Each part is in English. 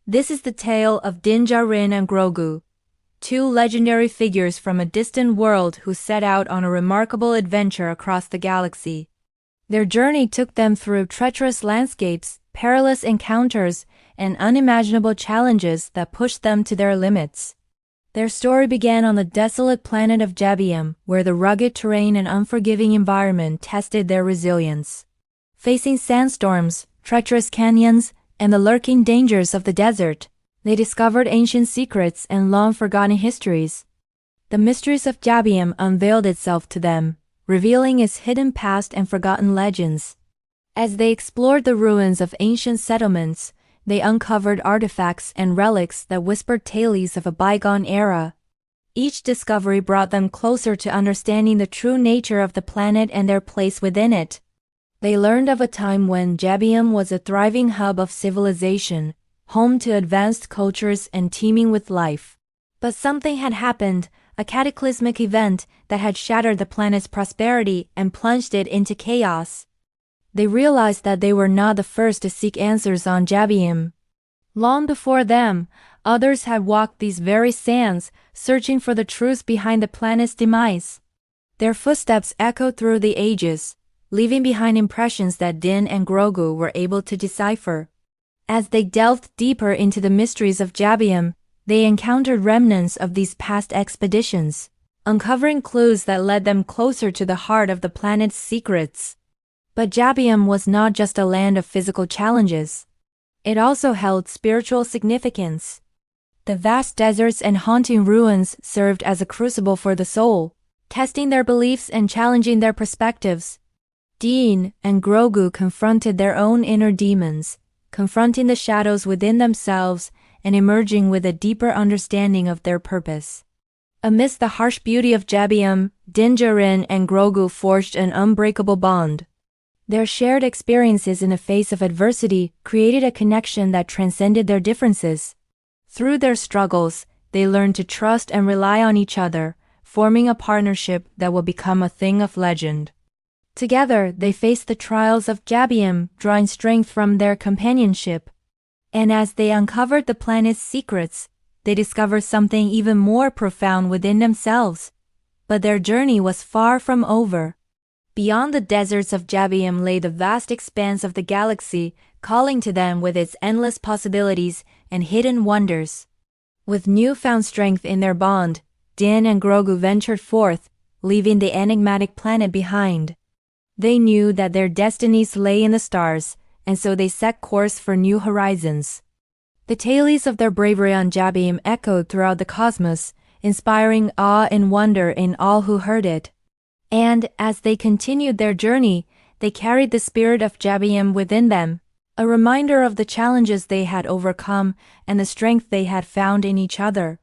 This is the tale of Din Djarin and Grogu, two legendary figures from a distant world who set out on a remarkable adventure across the galaxy. Their journey took them through treacherous landscapes, perilous encounters, and unimaginable challenges that pushed them to their limits. Their story began on the desolate planet of Jabium, where the rugged terrain and unforgiving environment tested their resilience. Facing sandstorms, treacherous canyons, and the lurking dangers of the desert, they discovered ancient secrets and long-forgotten histories. The mysteries of Jabium unveiled itself to them, revealing its hidden past and forgotten legends. As they explored the ruins of ancient settlements, they uncovered artifacts and relics that whispered tales of a bygone era. Each discovery brought them closer to understanding the true nature of the planet and their place within it. They learned of a time when Jabium was a thriving hub of civilization, home to advanced cultures and teeming with life. But something had happened, a cataclysmic event that had shattered the planet's prosperity and plunged it into chaos. They realized that they were not the first to seek answers on Jabium. Long before them, others had walked these very sands, searching for the truth behind the planet's demise. Their footsteps echoed through the ages, leaving behind impressions that Din and Grogu were able to decipher. As they delved deeper into the mysteries of Jabium, they encountered remnants of these past expeditions, uncovering clues that led them closer to the heart of the planet's secrets. But Jabium was not just a land of physical challenges. It also held spiritual significance. The vast deserts and haunting ruins served as a crucible for the soul, testing their beliefs and challenging their perspectives. Din and Grogu confronted their own inner demons, confronting the shadows within themselves and emerging with a deeper understanding of their purpose. Amidst the harsh beauty of Jabium, Din Djarin and Grogu forged an unbreakable bond. Their shared experiences in the face of adversity created a connection that transcended their differences. Through their struggles, they learned to trust and rely on each other, forming a partnership that will become a thing of legend. Together, they faced the trials of Jabium, drawing strength from their companionship. And as they uncovered the planet's secrets, they discovered something even more profound within themselves. But their journey was far from over. Beyond the deserts of Jabium lay the vast expanse of the galaxy, calling to them with its endless possibilities and hidden wonders. With newfound strength in their bond, Din and Grogu ventured forth, leaving the enigmatic planet behind. They knew that their destinies lay in the stars, and so they set course for new horizons. The tales of their bravery on Jabium echoed throughout the cosmos, inspiring awe and wonder in all who heard it. And as they continued their journey, they carried the spirit of Jabium within them, a reminder of the challenges they had overcome and the strength they had found in each other.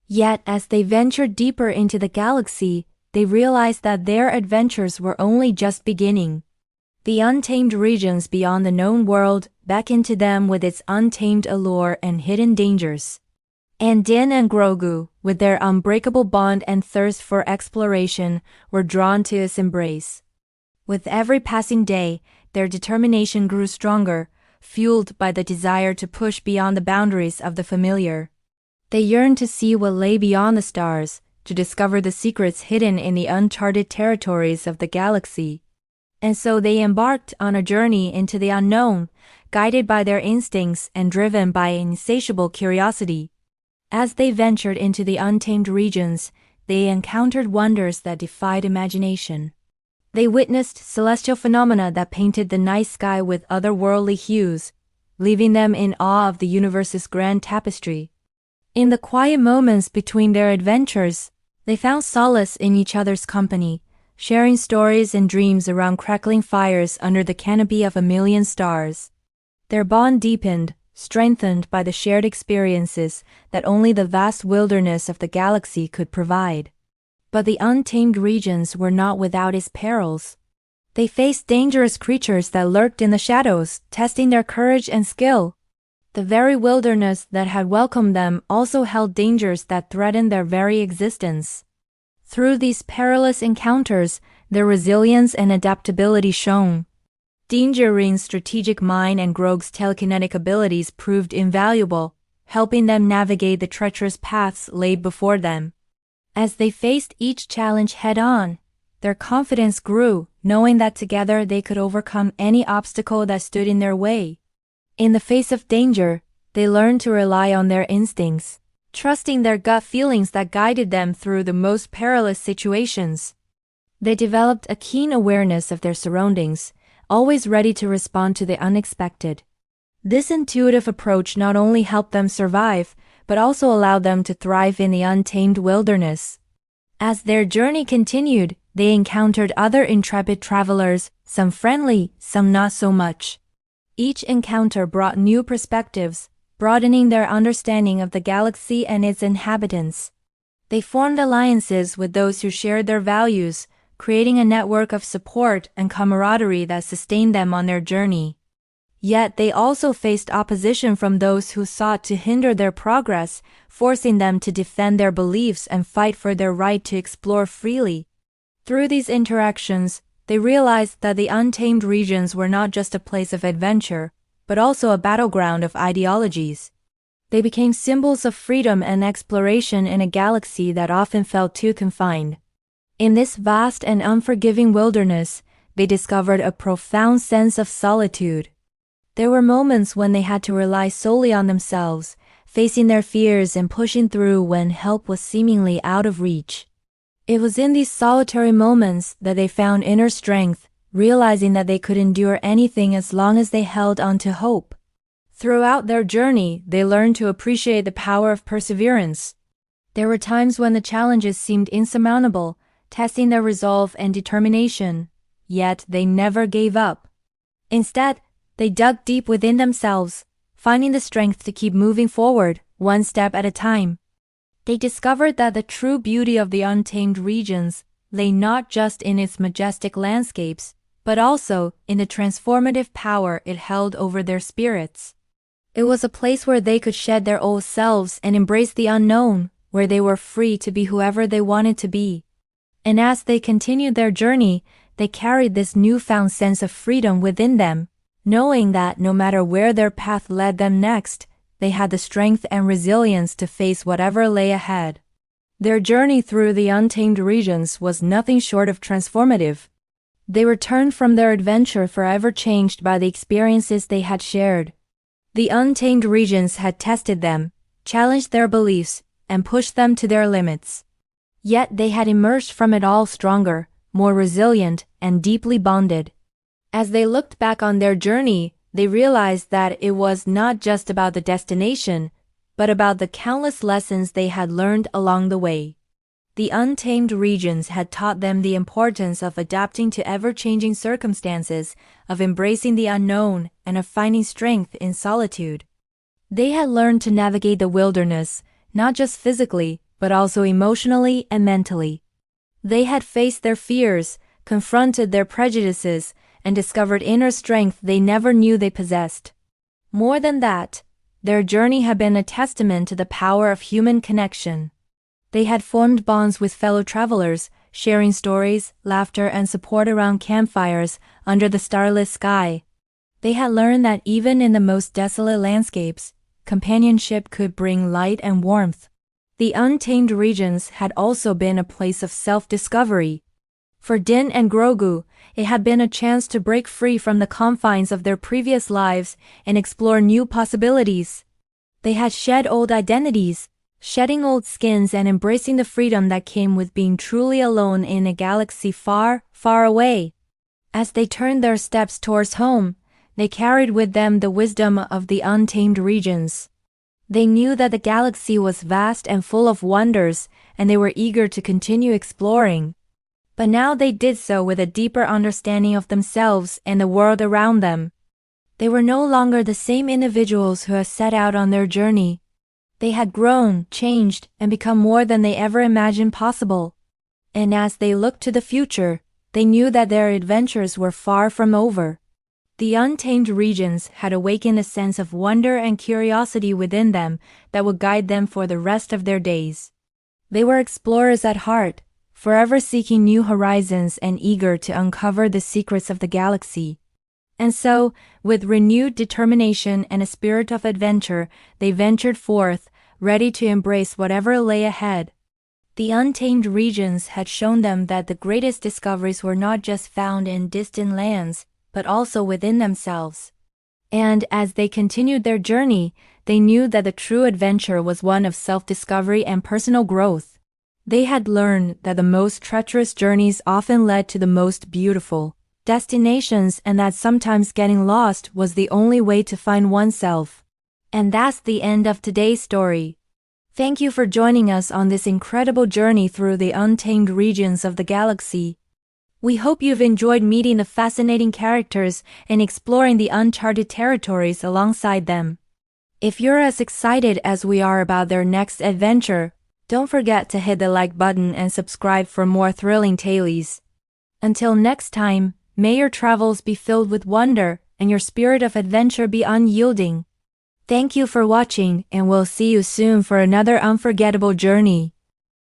Yet as they ventured deeper into the galaxy, they realized that their adventures were only just beginning. The untamed regions beyond the known world beckoned to them with its untamed allure and hidden dangers. And Din and Grogu, with their unbreakable bond and thirst for exploration, were drawn to its embrace. With every passing day, their determination grew stronger, fueled by the desire to push beyond the boundaries of the familiar. They yearned to see what lay beyond the stars, to discover the secrets hidden in the uncharted territories of the galaxy. And so they embarked on a journey into the unknown, guided by their instincts and driven by insatiable curiosity. As they ventured into the untamed regions, they encountered wonders that defied imagination. They witnessed celestial phenomena that painted the night sky with otherworldly hues, leaving them in awe of the universe's grand tapestry. In the quiet moments between their adventures, they found solace in each other's company, sharing stories and dreams around crackling fires under the canopy of a million stars. Their bond deepened, strengthened by the shared experiences that only the vast wilderness of the galaxy could provide. But the untamed regions were not without its perils. They faced dangerous creatures that lurked in the shadows, testing their courage and skill. The very wilderness that had welcomed them also held dangers that threatened their very existence. Through these perilous encounters, their resilience and adaptability shone. Din Djarin's strategic mind and Grogu's telekinetic abilities proved invaluable, helping them navigate the treacherous paths laid before them. As they faced each challenge head-on, their confidence grew, knowing that together they could overcome any obstacle that stood in their way. In the face of danger, they learned to rely on their instincts, trusting their gut feelings that guided them through the most perilous situations. They developed a keen awareness of their surroundings, always ready to respond to the unexpected. This intuitive approach not only helped them survive, but also allowed them to thrive in the untamed wilderness. As their journey continued, they encountered other intrepid travelers, some friendly, some not so much. Each encounter brought new perspectives, broadening their understanding of the galaxy and its inhabitants. They formed alliances with those who shared their values, creating a network of support and camaraderie that sustained them on their journey. Yet they also faced opposition from those who sought to hinder their progress, forcing them to defend their beliefs and fight for their right to explore freely. Through these interactions, they realized that the untamed regions were not just a place of adventure, but also a battleground of ideologies. They became symbols of freedom and exploration in a galaxy that often felt too confined. In this vast and unforgiving wilderness, they discovered a profound sense of solitude. There were moments when they had to rely solely on themselves, facing their fears and pushing through when help was seemingly out of reach. It was in these solitary moments that they found inner strength, realizing that they could endure anything as long as they held on to hope. Throughout their journey, they learned to appreciate the power of perseverance. There were times when the challenges seemed insurmountable, testing their resolve and determination, yet they never gave up. Instead, they dug deep within themselves, finding the strength to keep moving forward, one step at a time. They discovered that the true beauty of the untamed regions lay not just in its majestic landscapes, but also in the transformative power it held over their spirits. It was a place where they could shed their old selves and embrace the unknown, where they were free to be whoever they wanted to be. And as they continued their journey, they carried this newfound sense of freedom within them, knowing that no matter where their path led them next, they had the strength and resilience to face whatever lay ahead. Their journey through the untamed regions was nothing short of transformative. They returned from their adventure forever changed by the experiences they had shared. The untamed regions had tested them, challenged their beliefs, and pushed them to their limits. Yet they had emerged from it all stronger, more resilient, and deeply bonded. As they looked back on their journey, they realized that it was not just about the destination, but about the countless lessons they had learned along the way. The untamed regions had taught them the importance of adapting to ever-changing circumstances, of embracing the unknown, and of finding strength in solitude. They had learned to navigate the wilderness, not just physically, but also emotionally and mentally. They had faced their fears, confronted their prejudices, and discovered inner strength they never knew they possessed. More than that, their journey had been a testament to the power of human connection. They had formed bonds with fellow travelers, sharing stories, laughter, and support around campfires under the starless sky. They had learned that even in the most desolate landscapes, companionship could bring light and warmth. The untamed regions had also been a place of self-discovery. For Din and Grogu, it had been a chance to break free from the confines of their previous lives and explore new possibilities. They had shed old identities, shedding old skins and embracing the freedom that came with being truly alone in a galaxy far, far away. As they turned their steps towards home, they carried with them the wisdom of the untamed regions. They knew that the galaxy was vast and full of wonders, and they were eager to continue exploring. But now they did so with a deeper understanding of themselves and the world around them. They were no longer the same individuals who had set out on their journey. They had grown, changed, and become more than they ever imagined possible. And as they looked to the future, they knew that their adventures were far from over. The untamed regions had awakened a sense of wonder and curiosity within them that would guide them for the rest of their days. They were explorers at heart, forever seeking new horizons and eager to uncover the secrets of the galaxy. And so, with renewed determination and a spirit of adventure, they ventured forth, ready to embrace whatever lay ahead. The untamed regions had shown them that the greatest discoveries were not just found in distant lands, but also within themselves. And as they continued their journey, they knew that the true adventure was one of self-discovery and personal growth. They had learned that the most treacherous journeys often led to the most beautiful destinations, and that sometimes getting lost was the only way to find oneself. And that's the end of today's story. Thank you for joining us on this incredible journey through the untamed regions of the galaxy. We hope you've enjoyed meeting the fascinating characters and exploring the uncharted territories alongside them. If you're as excited as we are about their next adventure, don't forget to hit the like button and subscribe for more thrilling tales. Until next time, may your travels be filled with wonder and your spirit of adventure be unyielding. Thank you for watching, and we'll see you soon for another unforgettable journey.